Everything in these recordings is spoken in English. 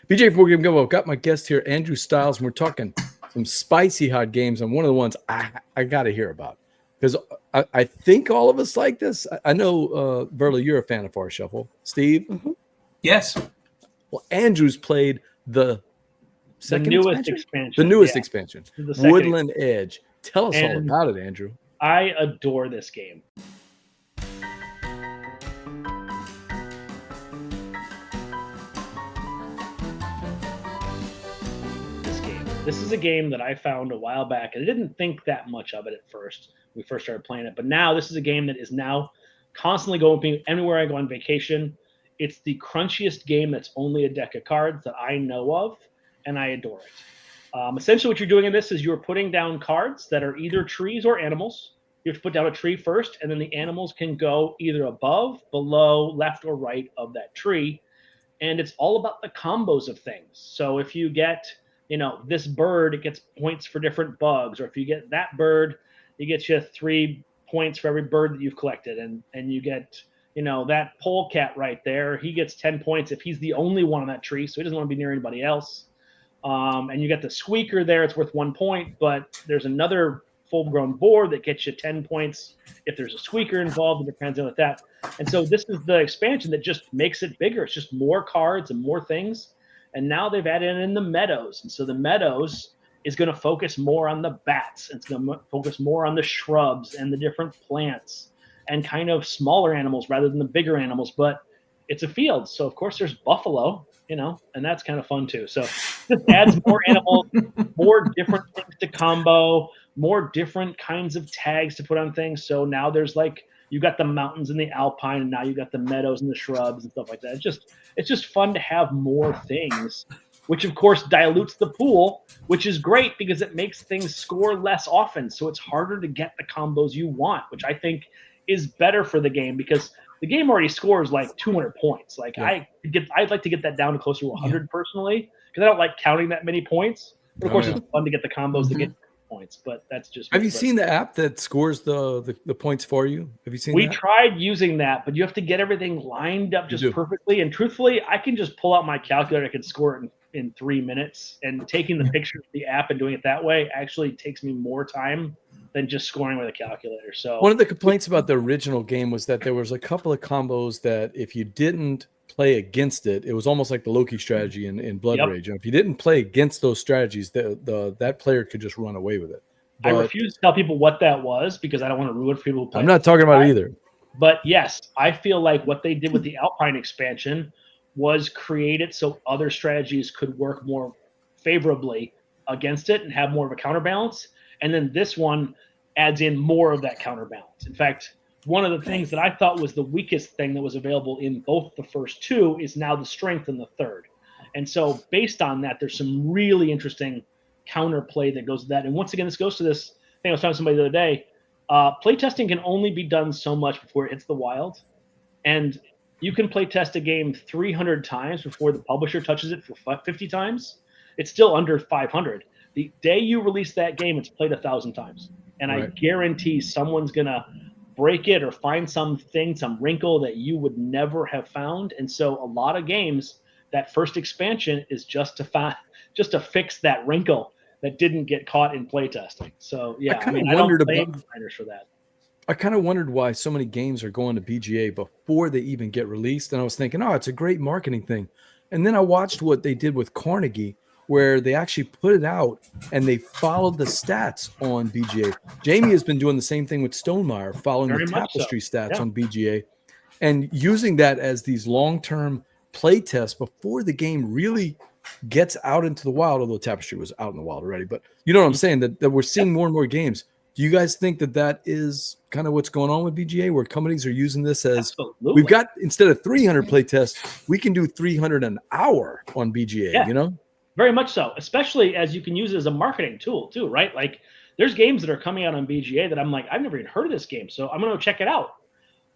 BJ from Game Gumbo. I've got my guest here, Andrew Stiles, and we're talking some spicy hot games. And one of the ones I got to hear about because I think all of us like this. I know, Verla, you're a fan of Far Shuffle. Steve? Mm-hmm. Yes. Well, Andrew's played the newest expansion? The newest expansion. Woodland Edge. Tell us all about it, Andrew. I adore this game. This is a game that I found a while back, and I didn't think that much of it at first. We first started playing it, but now this is a game that is now constantly going anywhere I go on vacation. It's the crunchiest game that's only a deck of cards that I know of, and I adore it. Essentially, what you're doing in this is you're putting down cards that are either trees or animals. You have to put down a tree first, and then the animals can go either above, below, left, or right of that tree. And it's all about the combos of things. So if you get this bird, it gets points for different bugs. Or if you get that bird, it gets you 3 points for every bird that you've collected. And you get, that polecat right there, he gets 10 points if he's the only one on that tree. So he doesn't want to be near anybody else. And you get the squeaker there, it's worth 1 point. But there's another full-grown board that gets you 10 points if there's a squeaker involved, and it depends on with that. And so this is the expansion that just makes it bigger. It's just more cards and more things. And now they've added in the meadows. And so the meadows is going to focus more on the bats. It's going to focus more on the shrubs and the different plants and kind of smaller animals rather than the bigger animals. But it's a field. So, of course, there's buffalo, and that's kind of fun, too. So this adds more animals, more different things to combo, more different kinds of tags to put on things. So now there's you got the mountains and the alpine, and now you got the meadows and the shrubs and stuff like that. It's just fun to have more things, which of course dilutes the pool, which is great because it makes things score less often. So it's harder to get the combos you want, which I think is better for the game because the game already scores 200 points. I'd like to get that down to closer to 100 personally because I don't like counting that many points. But of course, it's fun to get the combos to get points, but that's just. Have you seen the app that scores the points for you? Have you seen that? We tried using that, but you have to get everything lined up just perfectly. And truthfully, I can just pull out my calculator. I can score it in 3 minutes. And taking the picture of the app and doing it that way actually takes me more time than just scoring with a calculator. So one of the complaints about the original game was that there was a couple of combos that if you didn't play against it, it was almost like the Loki strategy in Blood Rage. And if you didn't play against those strategies, that player could just run away with it. But I refuse to tell people what that was because I don't want to ruin it for people who play. I'm not talking about it either. But yes, I feel like what they did with the Alpine expansion was create it so other strategies could work more favorably against it and have more of a counterbalance. And then this one adds in more of that counterbalance. In fact, one of the things that I thought was the weakest thing that was available in both the first two is now the strength in the third. And so based on that, there's some really interesting counterplay that goes to that. And once again, this goes to this thing I was talking to somebody the other day. Playtesting can only be done so much before it hits the wild. And you can playtest a game 300 times before the publisher touches it for 50 times. It's still under 500. The day you release that game, it's played 1,000 times. And I guarantee someone's going to break it or find something, some wrinkle that you would never have found. And so a lot of games, that first expansion is just to fix that wrinkle that didn't get caught in playtesting. So yeah, I don't blame designers for that. I kind of wondered why so many games are going to BGA before they even get released. And I was thinking, it's a great marketing thing. And then I watched what they did with Carnegie, where they actually put it out and they followed the stats on BGA. Jamie has been doing the same thing with Stonemaier, following the Tapestry stats on BGA and using that as these long-term play tests before the game really gets out into the wild, although Tapestry was out in the wild already. But you know what I'm saying, that we're seeing more and more games. Do you guys think that is kind of what's going on with BGA, where companies are using this as we've got, instead of 300 play tests, we can do 300 an hour on BGA, Very much so, especially as you can use it as a marketing tool too, right? Like there's games that are coming out on BGA that I'm like, I've never even heard of this game, so I'm going to check it out.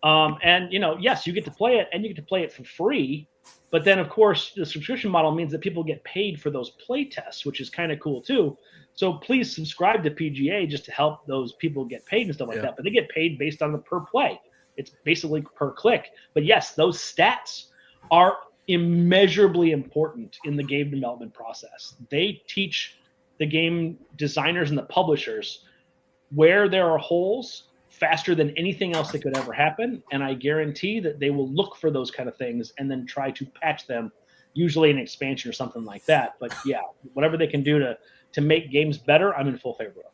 And yes, you get to play it and you get to play it for free. But then, of course, the subscription model means that people get paid for those play tests, which is kind of cool too. So please subscribe to PGA just to help those people get paid and stuff like that. But they get paid based on the per play. It's basically per click. But yes, those stats are immeasurably important in the game development process. They teach the game designers and the publishers where there are holes faster than anything else that could ever happen. And I guarantee that they will look for those kind of things and then try to patch them, usually an expansion or something like that. But yeah, whatever they can do to make games better, I'm in full favor of.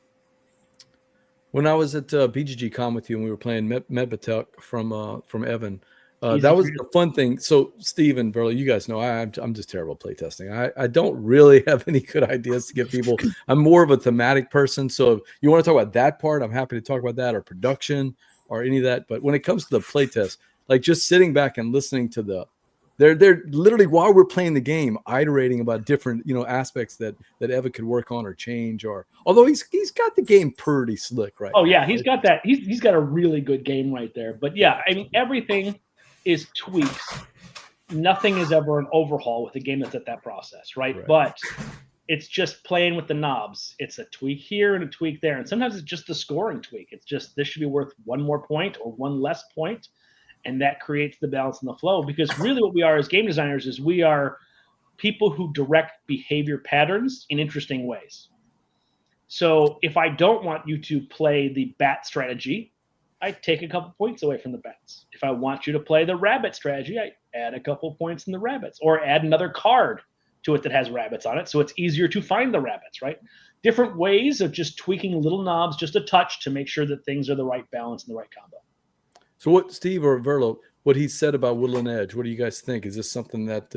When I was at BGG Con with you and we were playing Medbatech from Evan, Easy that for was you to- the fun thing. So Steve and Burley, you guys know I'm just terrible at playtesting. I don't really have any good ideas to give people. I'm more of a thematic person. So if you want to talk about that part, I'm happy to talk about that, or production or any of that. But when it comes to the playtest, like just sitting back and listening to they're literally, while we're playing the game, iterating about different, aspects that Evan could work on or change, or although he's got the game pretty slick right Oh now. yeah, he's got that. He's got a really good game right there. But yeah, I mean, everything is tweaks. Nothing is ever an overhaul with a game that's at that process, right? But it's just playing with the knobs. It's a tweak here and a tweak there, and sometimes it's just the scoring tweak. It's just, this should be worth one more point or one less point, and that creates the balance and the flow. Because really, what we are as game designers is we are people who direct behavior patterns in interesting ways. So if I don't want you to play the bat strategy, I take a couple points away from the bats. If I want you to play the rabbit strategy, I add a couple points in the rabbits, or add another card to it that has rabbits on it, so it's easier to find the rabbits, right? Different ways of just tweaking little knobs, just a touch, to make sure that things are the right balance and the right combo. So what Steve or Verlo, what he said about Woodland Edge, what do you guys think? Is this something that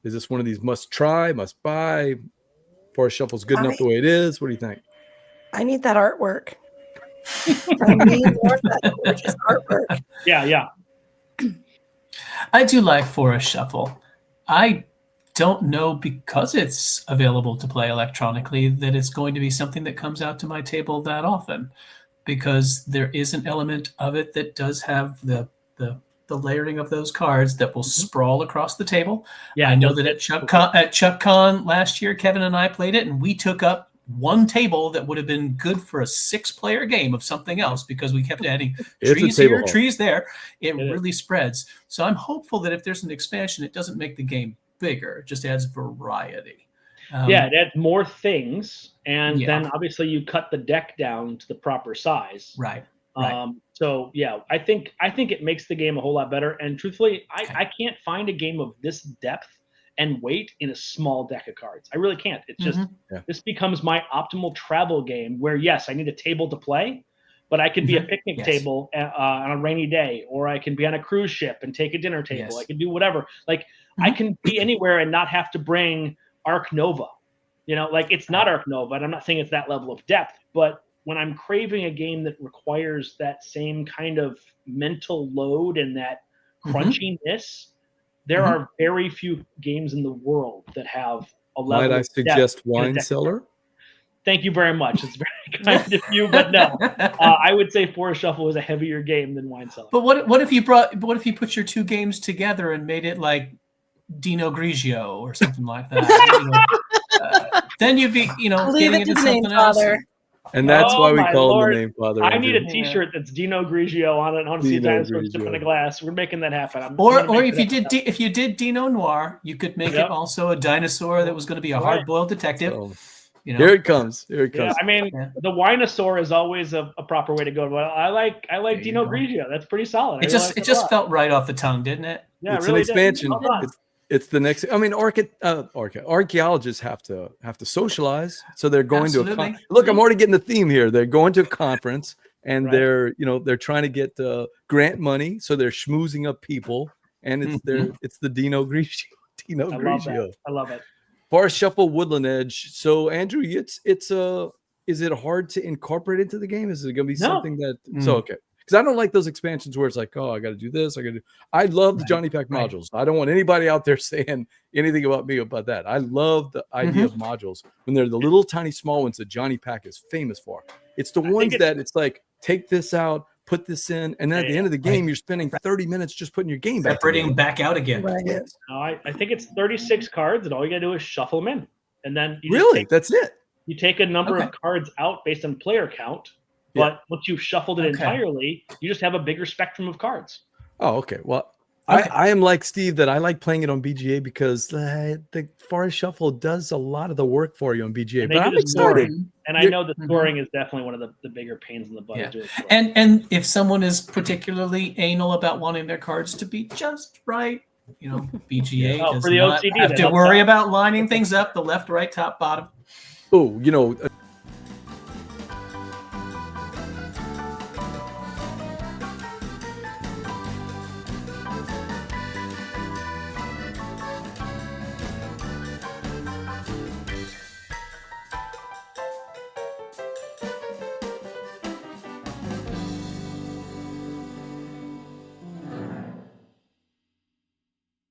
is this one of these must try, must buy? Forest Shuffle's good enough the way it is. What do you think? I need that artwork. I need more of that gorgeous artwork. Yeah. I do like Forest Shuffle. I don't know, because it's available to play electronically, that it's going to be something that comes out to my table that often, because there is an element of it that does have the layering of those cards that will sprawl across the table. Yeah, I know that at ChuckCon last year, Kevin and I played it, and we took up one table that would have been good for a 6-player game of something else, because we kept adding trees here, trees there. It really spreads. So I'm hopeful that if there's an expansion, it doesn't make the game bigger. It just adds variety. It adds more things, and then obviously you cut the deck down to the proper size. Right. So yeah, I think it makes the game a whole lot better. And truthfully, I can't find a game of this depth and weight in a small deck of cards. I really can't. It's just, this becomes my optimal travel game where, yes, I need a table to play, but I could be a picnic table on a rainy day, or I can be on a cruise ship and take a dinner table. I can do whatever. Like, I can be anywhere and not have to bring Arc Nova. Like, it's not Arc Nova, and I'm not saying it's that level of depth, but when I'm craving a game that requires that same kind of mental load and that crunchiness, there are very few games in the world that have a level. Might I suggest Wine Cellar? Thank you very much. It's very kind of you, but no. I would say Forest Shuffle is a heavier game than Wine Cellar. But what if you put your two games together and made it like Dino Grigio or something like that? Then you'd be, getting into something else. And that's why we call him the Name Father. I need a T-shirt that's Dino Grigio on it. I want to see a dinosaur sipping a glass. We're making that happen. Or if you did Dino Noir, you could make it also a dinosaur that was going to be a hard-boiled detective. So, here it comes. Yeah, I mean, the Winosaur is always a proper way to go. But I like Dino Grigio. That's pretty solid. It just felt right off the tongue, didn't it? Yeah, it's really an expansion. It's the next. I mean, archaeologists have to socialize, so they're going to a look. I'm already getting the theme here. They're going to a conference, and they're trying to get grant money, so they're schmoozing up people, and it's the Dino Grigio. I love it. Forest Shuffle, Woodland Edge. So Andrew, is it hard to incorporate into the game? Is it going to be something that? So okay. Because I don't like those expansions where it's like, oh, I got to do this. I love the Johnny Pack modules. I don't want anybody out there saying anything about me about that. I love the idea of modules when they're the little tiny small ones that Johnny Pack is famous for. It's the ones that it's like, take this out, put this in, and then at the end of the game, you're spending 30 minutes just putting your game back. Separating back out again. Right. Yes. No, I think it's 36 cards, and all you got to do is shuffle them in. And then that's it. You take a number of cards out based on player count. But once you've shuffled it entirely, you just have a bigger spectrum of cards. Oh, okay. Well, Okay. I am like Steve that I like playing it on BGA because the Forest Shuffle does a lot of the work for you on BGA. And they But do I'm the excited. scoring. And I You're- know the scoring is definitely one of the bigger pains in the butt. Yeah. Of doing scoring. And if someone is particularly anal about wanting their cards to be just right, BGA Oh, does for the not OCD, have that to helps worry out. about lining things up, the left, right, top, bottom. Oh,